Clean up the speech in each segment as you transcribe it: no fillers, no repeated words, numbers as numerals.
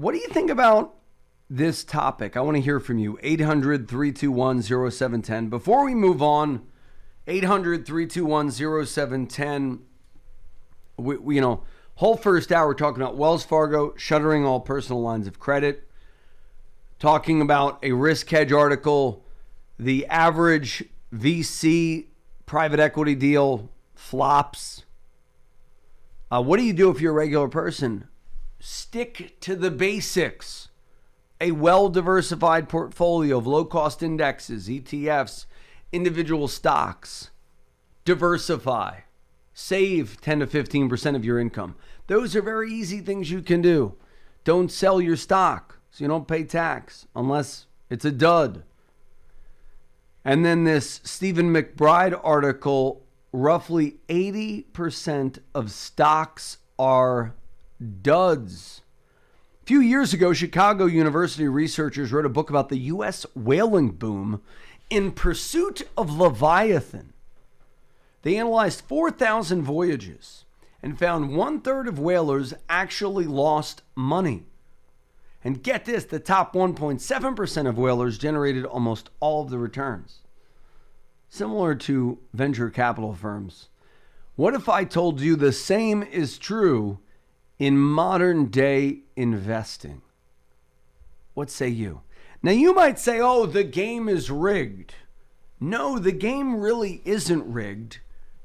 What do you think about this topic? I want to hear from you. 800-321-0710. Before we move on, 800-321-0710. We whole first hour talking about Wells Fargo shuttering all personal lines of credit, talking about a risk hedge article, the average VC private equity deal flops. What do you do if you're a regular person? Stick to the basics. A well-diversified portfolio of low-cost indexes, ETFs, individual stocks. Diversify. Save 10 to 15% of your income. Those are very easy things you can do. Don't sell your stock so you don't pay tax unless it's a dud. And then this Stephen McBride article, roughly 80% of stocks are duds. A few years ago, Chicago University researchers wrote a book about the U.S. whaling boom in pursuit of Leviathan. They analyzed 4,000 voyages and found 1/3 of whalers actually lost money. And get this, the top 1.7% of whalers generated almost all of the returns. Similar to venture capital firms. What if I told you the same is true in modern day investing? What say you? Now you might say, oh, the game is rigged. No, the game really isn't rigged.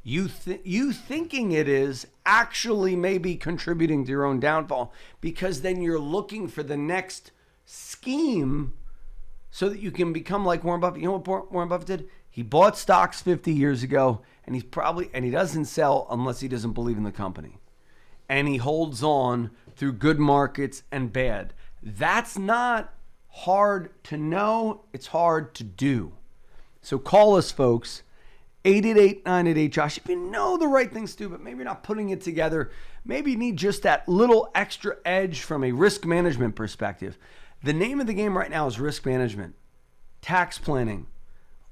You thinking it is actually may be contributing to your own downfall, because then you're looking for the next scheme so that you can become like Warren Buffett. You know what Warren Buffett did? He bought stocks 50 years ago, and he doesn't sell unless he doesn't believe in the company. And he holds on through good markets and bad. That's not hard to know. It's hard to do. So call us, folks. 888-988-JOSH. If you know the right things to do, but maybe you're not putting it together, maybe you need just that little extra edge from a risk management perspective. The name of the game right now is risk management, tax planning,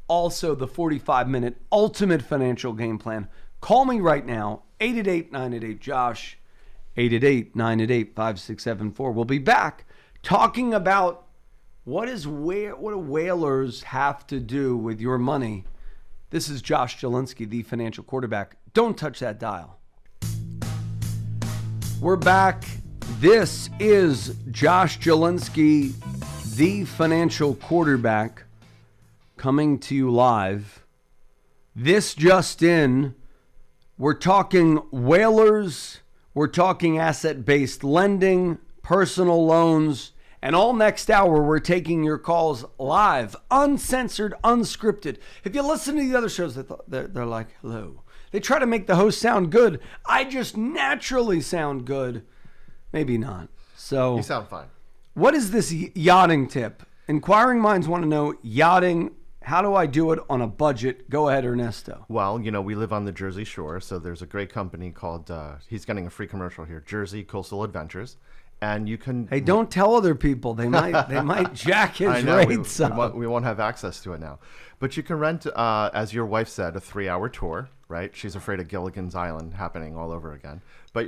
also the 45-minute ultimate financial game plan. Call me right now, 888-988-JOSH, 888-988-5674. We'll be back talking about what do whalers have to do with your money. This is Josh Jelinski, the financial quarterback. Don't touch that dial. We're back. This is Josh Jelinski, the financial quarterback, coming to you live. This just in, we're talking whalers, we're talking asset-based lending, personal loans, and all next hour, we're taking your calls live, uncensored, unscripted. If you listen to the other shows, they're like, hello. They try to make the host sound good. I just naturally sound good. Maybe not. So you sound fine. What is this yachting tip? Inquiring minds want to know yachting. How do I do it on a budget? Go ahead, Ernesto. Well, we live on the Jersey Shore, so there's a great company called, he's getting a free commercial here, Jersey Coastal Adventures. And you can. Hey, don't tell other people. They might jack his rates up. We won't have access to it now. But you can rent, as your wife said, a 3-hour tour, right? She's afraid of Gilligan's Island happening all over again. But,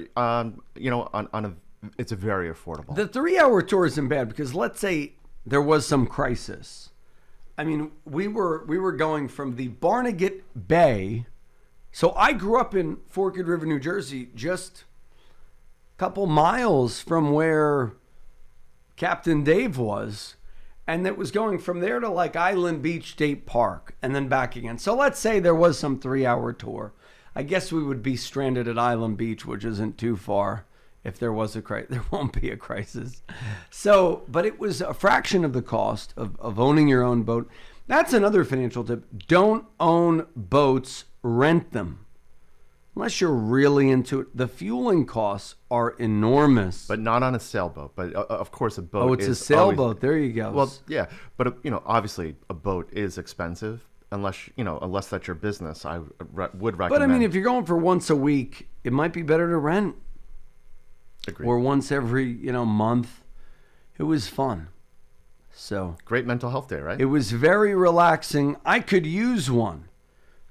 it's very affordable. The 3-hour tour isn't bad because let's say there was some crisis. I mean, we were going from the Barnegat Bay. So I grew up in Forked River, New Jersey, just couple miles from where Captain Dave was, and it was going from there to like Island Beach State Park and then back again. So let's say there was some 3-hour tour. I guess we would be stranded at Island Beach, which isn't too far. If there was a crisis, there won't be a crisis. So, but it was a fraction of the cost of owning your own boat. That's another financial tip. Don't own boats, rent them. Unless you're really into it. The fueling costs are enormous. But not on a sailboat. But of course, a boat is. Oh, it's a sailboat. There you go. Well, yeah. But, obviously a boat is expensive. Unless that's your business, I would recommend. But I mean, if you're going for once a week, it might be better to rent. Agreed. Or once every, month. It was fun. So. Great mental health day, right? It was very relaxing. I could use one.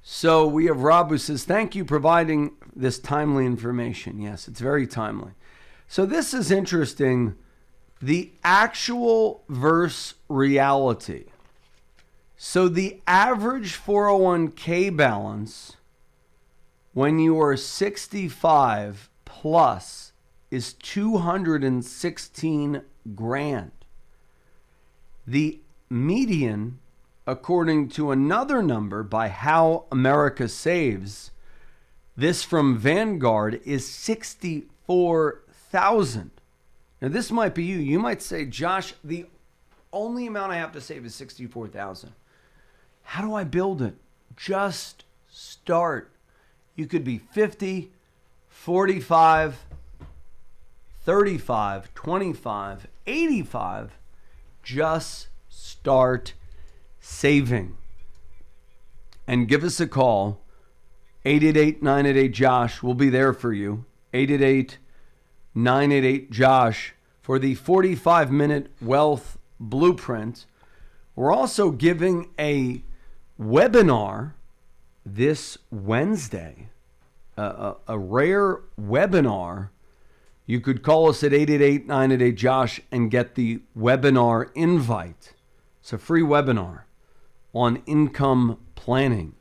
So we have Rob who says, thank you providing this timely information. Yes, it's very timely. So this is interesting. The actual versus reality. So the average 401k balance when you are 65 plus is 216 grand. The median, according to another number by How America Saves, this from Vanguard, is 64,000. Now this might be you. You might say, Josh, the only amount I have to save is 64,000. How do I build it? Just start. You could be 50, 45, 35, 25, 85. Just start saving. And give us a call. 888-988-JOSH. We'll be there for you. 888-988-JOSH for the 45-minute wealth blueprint. We're also giving a webinar this Wednesday, a rare webinar. You could call us at 888-988-JOSH and get the webinar invite. It's a free webinar on income planning.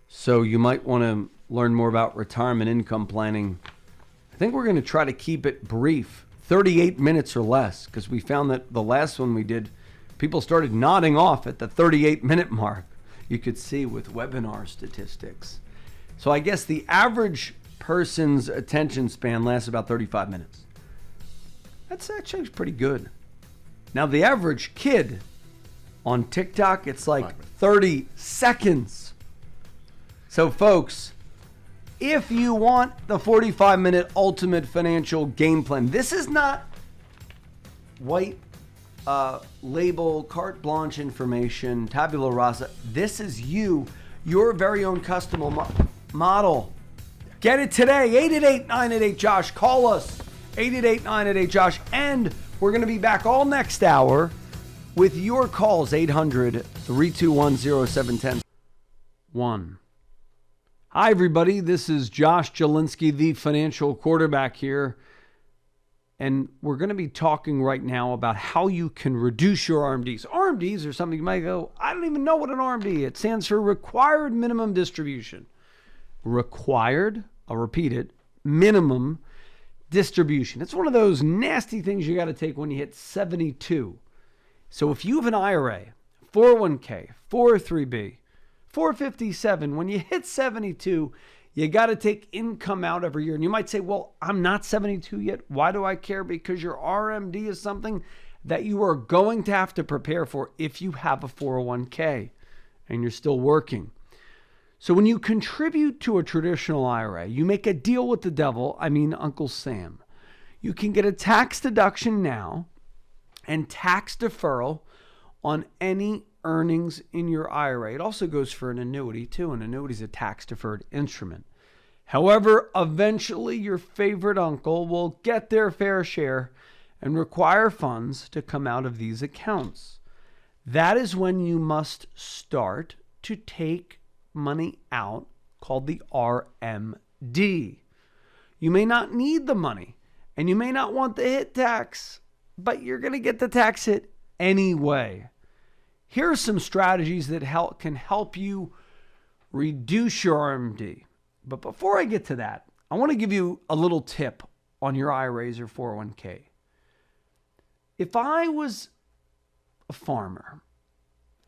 So you might want to learn more about retirement income planning. I think we're going to try to keep it brief, 38 minutes or less, because we found that the last one we did, people started nodding off at the 38-minute mark. You could see with webinar statistics. So I guess the average person's attention span lasts about 35 minutes. That's actually pretty good. Now the average kid on TikTok, it's like 30 seconds. So folks, if you want the 45-minute ultimate financial game plan, this is not white label, carte blanche information, tabula rasa. This is your very own custom model. Get it today. 888-988-JOSH. Call us. 888-988-JOSH. And we're going to be back all next hour with your calls. 800-321-0710. 1. Hi, everybody. This is Josh Jelinski, the financial quarterback here. And we're going to be talking right now about how you can reduce your RMDs. RMDs are something you might go, I don't even know what an RMD is. It stands for Required Minimum Distribution. Required, I'll repeat it, minimum distribution. It's one of those nasty things you got to take when you hit 72. So if you have an IRA, 401k, 403b, 457, when you hit 72, you got to take income out every year. And you might say, well, I'm not 72 yet. Why do I care? Because your RMD is something that you are going to have to prepare for if you have a 401k and you're still working. So when you contribute to a traditional IRA, you make a deal with the devil, I mean Uncle Sam. You can get a tax deduction now and tax deferral on any earnings in your IRA. It also goes for an annuity too. An annuity is a tax-deferred instrument. However, eventually your favorite uncle will get their fair share and require funds to come out of these accounts. That is when you must start to take money out called the RMD. You may not need the money and you may not want the hit tax, but you're going to get the tax hit anyway. Here are some strategies that can help you reduce your RMD. But before I get to that, I want to give you a little tip on your IRAs or 401k. If I was a farmer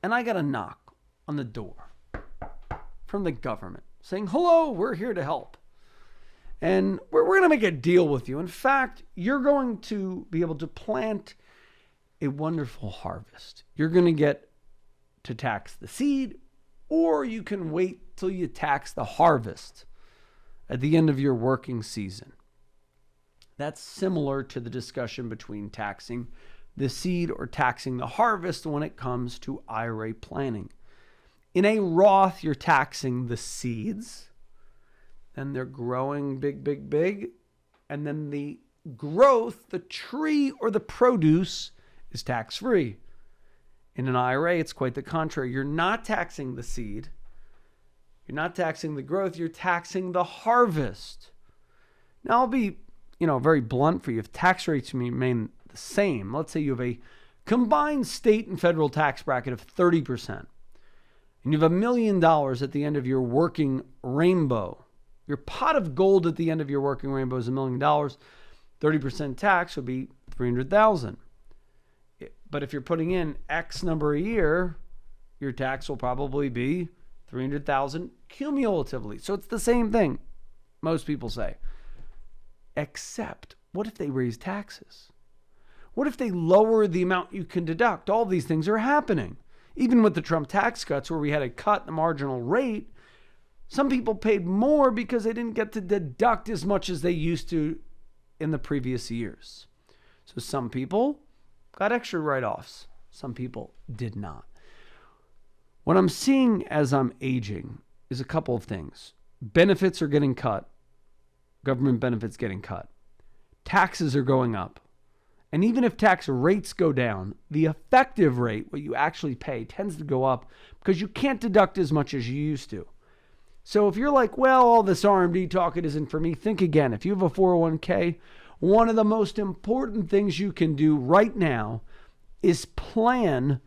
and I got a knock on the door from the government saying, hello, we're here to help. And we're going to make a deal with you. In fact, you're going to be able to plant a wonderful harvest. You're going to get to tax the seed, or you can wait till you tax the harvest at the end of your working season. That's similar to the discussion between taxing the seed or taxing the harvest when it comes to IRA planning. In a Roth, you're taxing the seeds, and they're growing big, and then the growth, the tree or the produce, is tax-free. In an IRA, it's quite the contrary. You're not taxing the seed. You're not taxing the growth. You're taxing the harvest. Now, I'll be, very blunt for you. If tax rates remain the same. Let's say you have a combined state and federal tax bracket of 30%, and you have $1 million at the end of your working rainbow. Your pot of gold at the end of your working rainbow is $1 million. 30% tax would be $300,000. But if you're putting in X number a year, your tax will probably be $300,000 cumulatively. So it's the same thing, most people say. Except, what if they raise taxes? What if they lower the amount you can deduct? All these things are happening. Even with the Trump tax cuts, where we had to cut the marginal rate, some people paid more because they didn't get to deduct as much as they used to in the previous years. So some people got extra write-offs. Some people did not. What I'm seeing as I'm aging is a couple of things. Benefits are getting cut. Government benefits getting cut. Taxes are going up. And even if tax rates go down, the effective rate, what you actually pay, tends to go up because you can't deduct as much as you used to. So if you're like, well, all this RMD talk, it isn't for me, think again. If you have a 401k, one of the most important things you can do right now is plan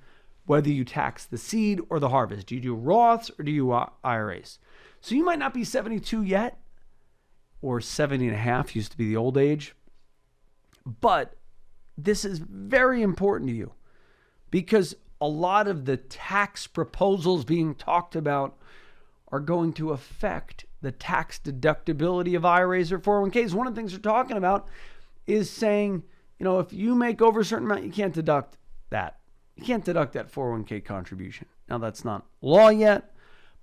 whether you tax the seed or the harvest. Do you do Roths or do you IRAs? So you might not be 72 yet, or 70 and a half used to be the old age. But this is very important to you because a lot of the tax proposals being talked about are going to affect the tax deductibility of IRAs or 401ks. One of the things they're talking about is saying, if you make over a certain amount, you can't deduct that. You can't deduct that 401k contribution. Now, that's not law yet,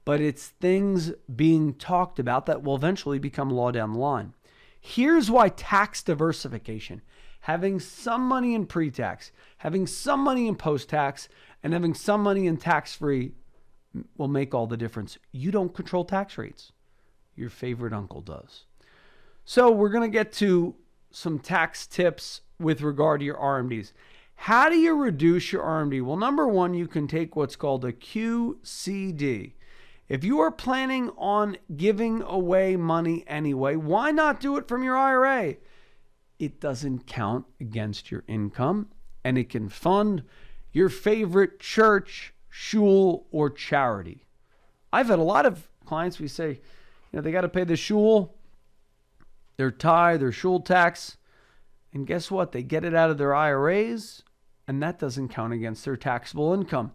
but it's things being talked about that will eventually become law down the line. Here's why tax diversification, having some money in pre-tax, having some money in post-tax, and having some money in tax-free will make all the difference. You don't control tax rates. Your favorite uncle does. So we're going to get to some tax tips with regard to your RMDs. How do you reduce your RMD? Well, number one, you can take what's called a QCD. If you are planning on giving away money anyway, why not do it from your IRA? It doesn't count against your income, and it can fund your favorite church, shul, or charity. I've had a lot of clients, we say, they got to pay the shul, their tithe, their shul tax, and guess what? They get it out of their IRAs, and that doesn't count against their taxable income.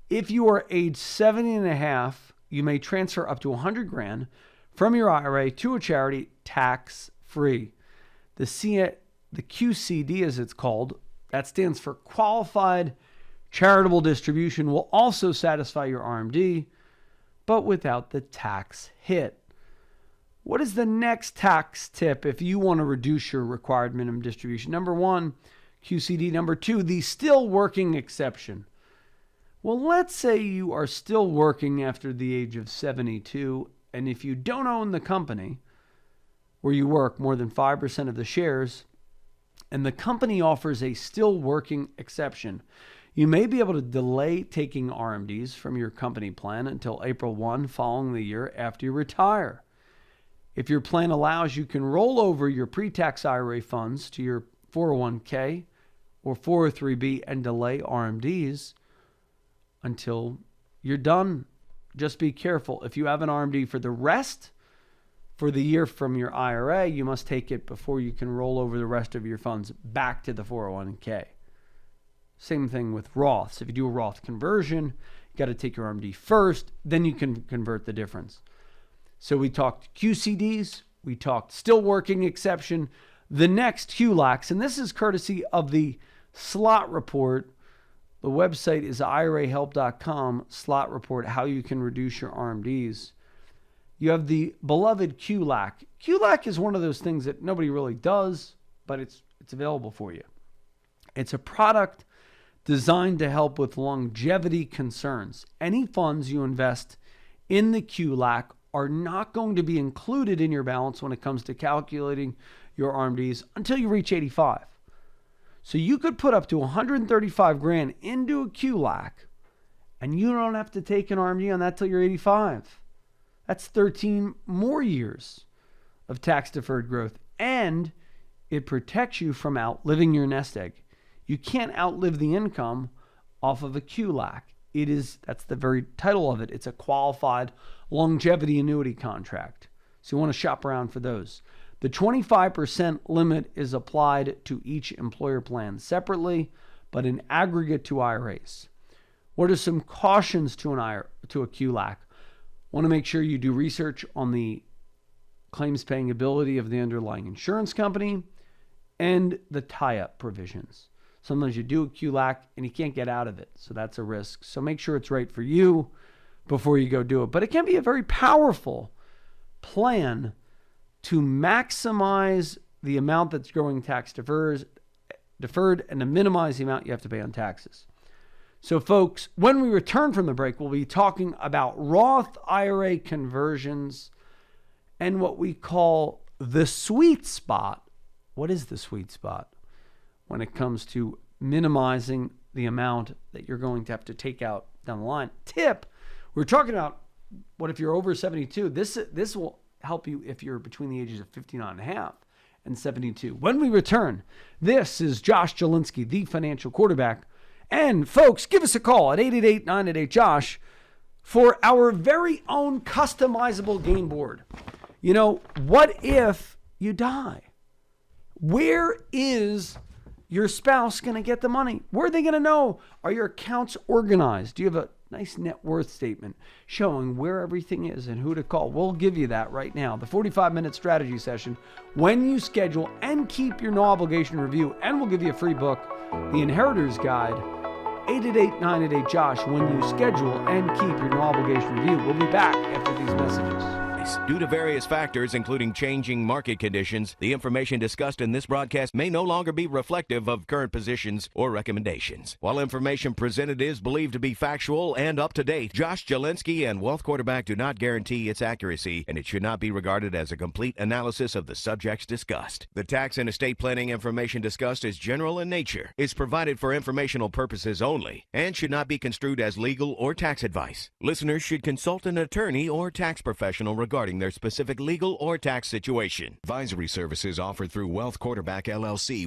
If you are age 70 and a half, you may transfer up to $100,000 from your IRA to a charity tax-free. The QCD, as it's called, that stands for Qualified Charitable Distribution, will also satisfy your RMD, but without the tax hit. What is the next tax tip if you want to reduce your required minimum distribution? Number one, QCD. Number two, the still working exception. Well, let's say you are still working after the age of 72, and if you don't own the company where you work more than 5% of the shares, and the company offers a still working exception, you may be able to delay taking RMDs from your company plan until April 1 following the year after you retire. If your plan allows, you can roll over your pre-tax IRA funds to your 401k or 403b and delay RMDs until you're done. Just be careful. If you have an RMD for the rest for the year from your IRA, you must take it before you can roll over the rest of your funds back to the 401k. Same thing with Roths. If you do a Roth conversion, you got to take your RMD first, then you can convert the difference. So we talked QCDs, we talked still working exception. The next HULACs, and this is courtesy of the slot report. The website is irahelp.com, slot report, how you can reduce your RMDs. You have the beloved QLAC. QLAC is one of those things that nobody really does, but it's available for you. It's a product designed to help with longevity concerns. Any funds you invest in the QLAC are not going to be included in your balance when it comes to calculating your RMDs until you reach 85. So you could put up to $135,000 into a QLAC, and you don't have to take an RMD on that till you're 85. That's 13 more years of tax-deferred growth, and it protects you from outliving your nest egg. You can't outlive the income off of a QLAC. That's the very title of it. It's a qualified longevity annuity contract. So you want to shop around for those. The 25% limit is applied to each employer plan separately, but in aggregate to IRAs. What are some cautions to a QLAC? Want to make sure you do research on the claims paying ability of the underlying insurance company and the tie-up provisions. Sometimes you do a QLAC and you can't get out of it, so that's a risk. So make sure it's right for you before you go do it. But it can be a very powerful plan to maximize the amount that's growing tax deferred and to minimize the amount you have to pay on taxes. So folks, when we return from the break, we'll be talking about Roth IRA conversions and what we call the sweet spot. What is the sweet spot when it comes to minimizing the amount that you're going to have to take out down the line? Tip, we're talking about what if you're over 72. This will help you if you're between the ages of 59 and a half and 72. When we return, this is Josh Jelinski, the financial quarterback. And folks, give us a call at 888-988-JOSH for our very own customizable game board. You know, what if you die? Where is your spouse going to get the money? Where are they going to know? Are your accounts organized? Do you have a nice net worth statement showing where everything is and who to call? We'll give you that right now. The 45-minute strategy session when you schedule and keep your no obligation review. And we'll give you a free book, The Inheritor's Guide. 888-988-JOSH when you schedule and keep your no obligation review. We'll be back after these messages. Due to various factors, including changing market conditions, the information discussed in this broadcast may no longer be reflective of current positions or recommendations. While information presented is believed to be factual and up to date, Josh Jelinski and Wealth Quarterback do not guarantee its accuracy, and it should not be regarded as a complete analysis of the subjects discussed. The tax and estate planning information discussed is general in nature, is provided for informational purposes only, and should not be construed as legal or tax advice. Listeners should consult an attorney or tax professional regarding their specific legal or tax situation. Advisory services offered through Wealth Quarterback LLC.